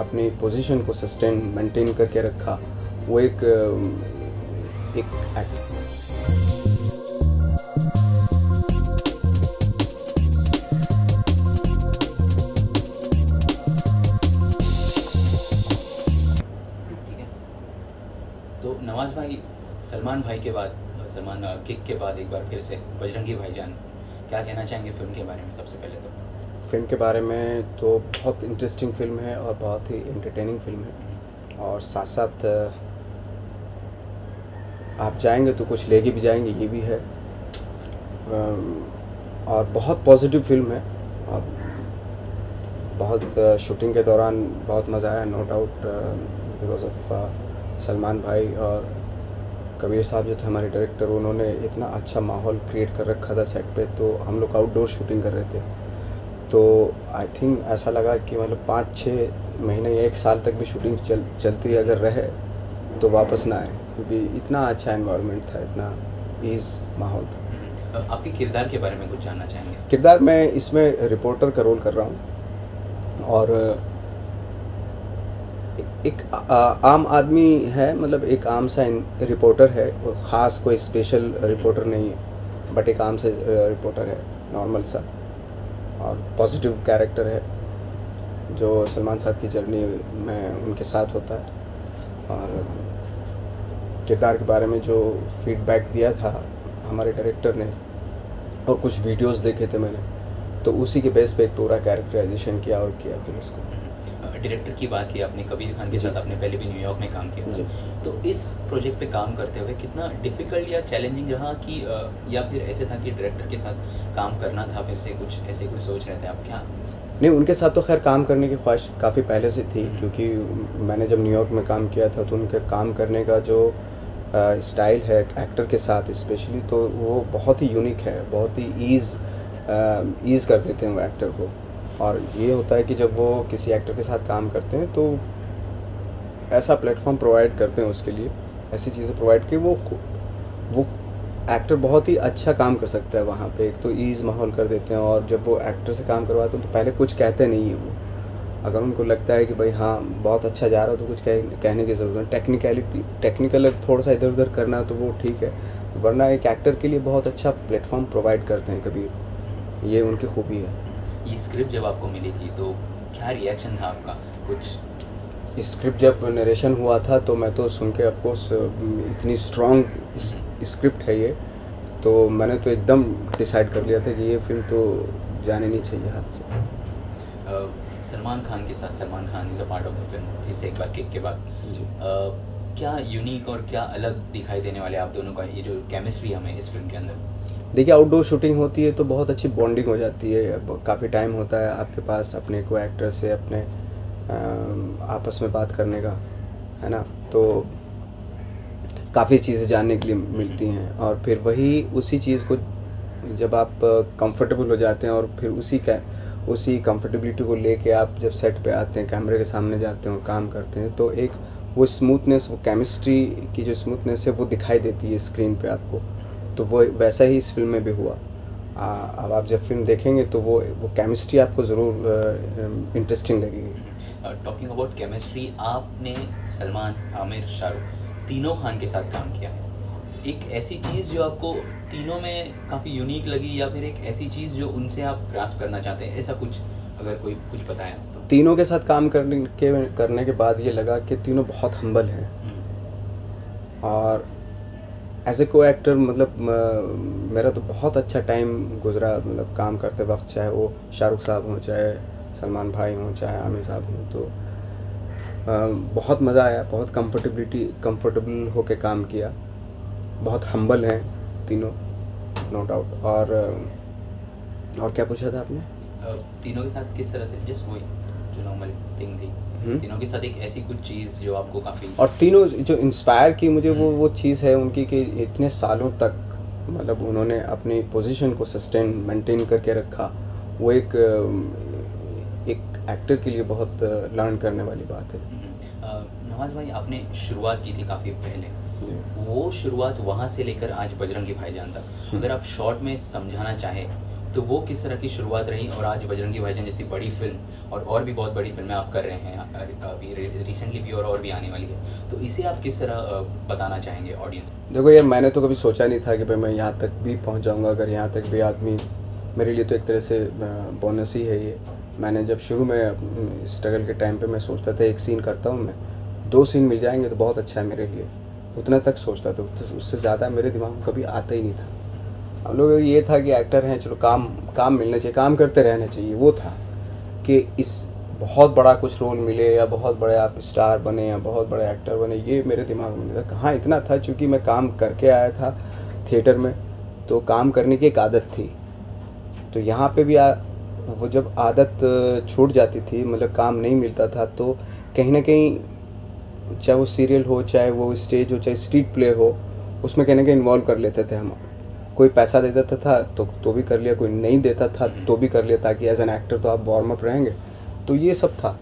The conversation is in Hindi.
अपनी पोजीशन को सस्टेन मेंटेन करके रखा, वो एक एक्ट। तो नवाज भाई, सलमान भाई के बाद, सलमान किक के बाद एक बार फिर से बजरंगी भाईजान, क्या कहना चाहेंगे फिल्म के बारे में? सबसे पहले तो फिल्म के बारे में तो बहुत इंटरेस्टिंग फिल्म है और बहुत ही एंटरटेनिंग फिल्म है, और साथ साथ आप जाएंगे तो कुछ लेके भी जाएंगे, ये भी है। और बहुत पॉजिटिव फिल्म है, और बहुत शूटिंग के दौरान बहुत मज़ा आया, no doubt, because of Salman भाई और कबीर साहब जो थे हमारे डायरेक्टर, उन्होंने इतना अच्छा माहौल क्रिएट कर रखा था सेट पे। तो हम लोग आउटडोर शूटिंग कर रहे थे, तो आई थिंक ऐसा लगा कि मतलब 5-6 महीने या 1 साल तक भी शूटिंग चलती अगर रहे तो वापस ना आए, क्योंकि इतना अच्छा एनवायरनमेंट था, इतना ईज माहौल था। आपके किरदार के बारे में कुछ जानना चाहेंगे? किरदार, मैं इसमें रिपोर्टर का रोल कर रहा हूँ, और एक आम आदमी है, मतलब एक आम सा रिपोर्टर है, ख़ास कोई स्पेशल रिपोर्टर नहीं है, बट एक आम सा रिपोर्टर है, नॉर्मल सा, और पॉजिटिव कैरेक्टर है जो सलमान साहब की जर्नी में उनके साथ होता है। और किरदार के बारे में जो फीडबैक दिया था हमारे डायरेक्टर ने, और कुछ वीडियोस देखे थे मैंने, तो उसी के बेस पे एक पूरा कैरेक्टराइजेशन किया और किया फिर उसको। डायरेक्टर की बात की आपने, कबीर खान के साथ आपने पहले भी न्यूयॉर्क में काम किया था, तो इस प्रोजेक्ट पे काम करते हुए कितना डिफ़िकल्ट या चैलेंजिंग रहा कि या फिर ऐसे था कि डायरेक्टर के साथ काम करना था, फिर से कुछ ऐसे कुछ सोच रहे थे आप? क्या नहीं, उनके साथ तो खैर काम करने की ख्वाहिश काफ़ी पहले से थी, क्योंकि मैंने जब न्यूयॉर्क में काम किया था तो उनके काम करने का जो स्टाइल है एक्टर के साथ स्पेशली, तो वो बहुत ही यूनिक है, बहुत ही ईज़ कर देते हैं वो एक्टर को। और ये होता है कि जब वो किसी एक्टर के साथ काम करते हैं तो ऐसा प्लेटफॉर्म प्रोवाइड करते हैं उसके लिए, ऐसी चीज़ें प्रोवाइड कि वो एक्टर बहुत ही अच्छा काम कर सकता है वहाँ पे। एक तो ईज़ माहौल कर देते हैं, और जब वो एक्टर से काम करवाते हैं तो पहले कुछ कहते नहीं है वो, अगर उनको लगता है कि भाई हाँ बहुत अच्छा जा रहा हो तो कुछ कहने की ज़रूरत है। टेक्निकल थोड़ा सा इधर उधर करना तो वो ठीक है, वरना एक एक्टर के लिए बहुत अच्छा प्लेटफॉर्म प्रोवाइड करते हैं कबीर, ये उनकी खूबी है। ये स्क्रिप्ट जब आपको मिली थी तो क्या रिएक्शन था आपका? कुछ स्क्रिप्ट जब नरेशन हुआ था तो मैं तो सुन के ऑफकोर्स, इतनी स्ट्रॉन्ग स्क्रिप्ट है ये, तो मैंने तो एकदम डिसाइड कर लिया था कि ये फिल्म तो जाने नहीं चाहिए हाथ से। सलमान खान के साथ, Salman Khan is a part of the film, फिर से एक बार किक के बाद जी। क्या यूनिक और क्या अलग दिखाई देने वाले आप दोनों का ये जो केमिस्ट्री हमें इस फिल्म के अंदर? देखिए, आउटडोर शूटिंग होती है तो बहुत अच्छी बॉन्डिंग हो जाती है, काफ़ी टाइम होता है आपके पास अपने को एक्टर से अपने आपस में बात करने का, है ना, तो काफ़ी चीज़ें जानने के लिए मिलती हैं। और फिर वही उसी चीज़ को जब आप कंफर्टेबल हो जाते हैं, और फिर उसी कंफर्टेबिलिटी को लेके आप जब सेट पे आते हैं, कैमरे के सामने जाते हैं और काम करते हैं, तो एक वो स्मूथनेस, वो केमिस्ट्री की जो स्मूथनेस है वो दिखाई देती है स्क्रीन पे आपको। तो वो वैसा ही इस फिल्म में भी हुआ। अब आप जब फिल्म देखेंगे तो वो केमिस्ट्री आपको ज़रूर इंटरेस्टिंग लगेगी। टॉकिंग अबाउट केमिस्ट्री, आपने सलमान, आमिर, शाहरुख तीनों खान के साथ काम किया, एक ऐसी चीज़ जो आपको तीनों में काफ़ी यूनिक लगी, या फिर एक ऐसी चीज़ जो उनसे आप ग्रास्प करना चाहते हैं, ऐसा कुछ अगर कोई कुछ बताया तो? तीनों के साथ काम करने के बाद ये लगा कि तीनों बहुत हम्बल हैं, और एज ए को एक्टर मतलब मेरा तो बहुत अच्छा टाइम गुजरा, मतलब काम करते वक्त, चाहे वो शाहरुख साहब हों, चाहे सलमान भाई हों, चाहे आमिर साहब हों, तो बहुत मज़ा आया, बहुत कंफर्टेबल होके काम किया, बहुत हम्बल हैं तीनों, नो डाउट। और क्या पूछा था आपने? तीनों के साथ किस तरह से, जस्ट वही जो नॉर्मल थिंग थी, तीनों के साथ एक ऐसी कुछ चीज़ जो आपको काफ़ी, और तीनों जो इंस्पायर की मुझे वो चीज़ है उनकी कि इतने सालों तक मतलब उन्होंने अपनी पोजीशन को सस्टेन मेंटेन करके रखा, वो एक एक्टर के लिए बहुत लर्न करने वाली बात है। नवाज भाई, आपने शुरुआत की थी काफ़ी पहले, वो शुरुआत वहाँ से लेकर आज बजरंगी भाईजान तक, अगर आप शॉर्ट में समझाना चाहें तो वो किस तरह की शुरुआत रही और आज बजरंगी भाईजान जैसी बड़ी फिल्म और भी बहुत बड़ी फिल्में आप कर रहे हैं, अभी रिसेंटली भी और भी आने वाली है, तो इसे आप किस तरह बताना चाहेंगे ऑडियंस? देखो यार, मैंने तो कभी सोचा नहीं था कि भाई मैं यहाँ तक भी पहुँच जाऊँगा। अगर यहाँ तक भी आदमी, मेरे लिए तो एक तरह से बोनस ही है ये। मैंने जब शुरू में स्ट्रगल के टाइम पे मैं सोचता था एक सीन करता हूँ मैं, 2 सीन मिल जाएंगे तो बहुत अच्छा है मेरे लिए, उतना तक सोचता था। उससे ज़्यादा मेरे दिमाग में कभी आता ही नहीं था। हम लोग ये था कि एक्टर हैं, चलो काम काम मिलना चाहिए, काम करते रहना चाहिए। वो था कि इस बहुत बड़ा कुछ रोल मिले या बहुत बड़े आप स्टार बने या बहुत बड़े एक्टर बने, ये मेरे दिमाग में नहीं था। कहाँ इतना था, चूँकि मैं काम करके आया था थिएटर में, तो काम करने की एक आदत थी। तो यहाँ पे भी वो जब आदत छूट जाती थी, मतलब काम नहीं मिलता था, तो कहीं ना कहीं चाहे वो सीरियल हो, चाहे वो स्टेज हो, चाहे स्ट्रीट प्ले हो, उसमें कहीं ना कहीं इन्वॉल्व कर लेते थे हम। कोई पैसा दे देता था तो भी कर लिया, कोई नहीं देता था तो भी कर लिया, ताकि एज एन एक्टर तो आप वार्म अप रहेंगे। तो ये सब था।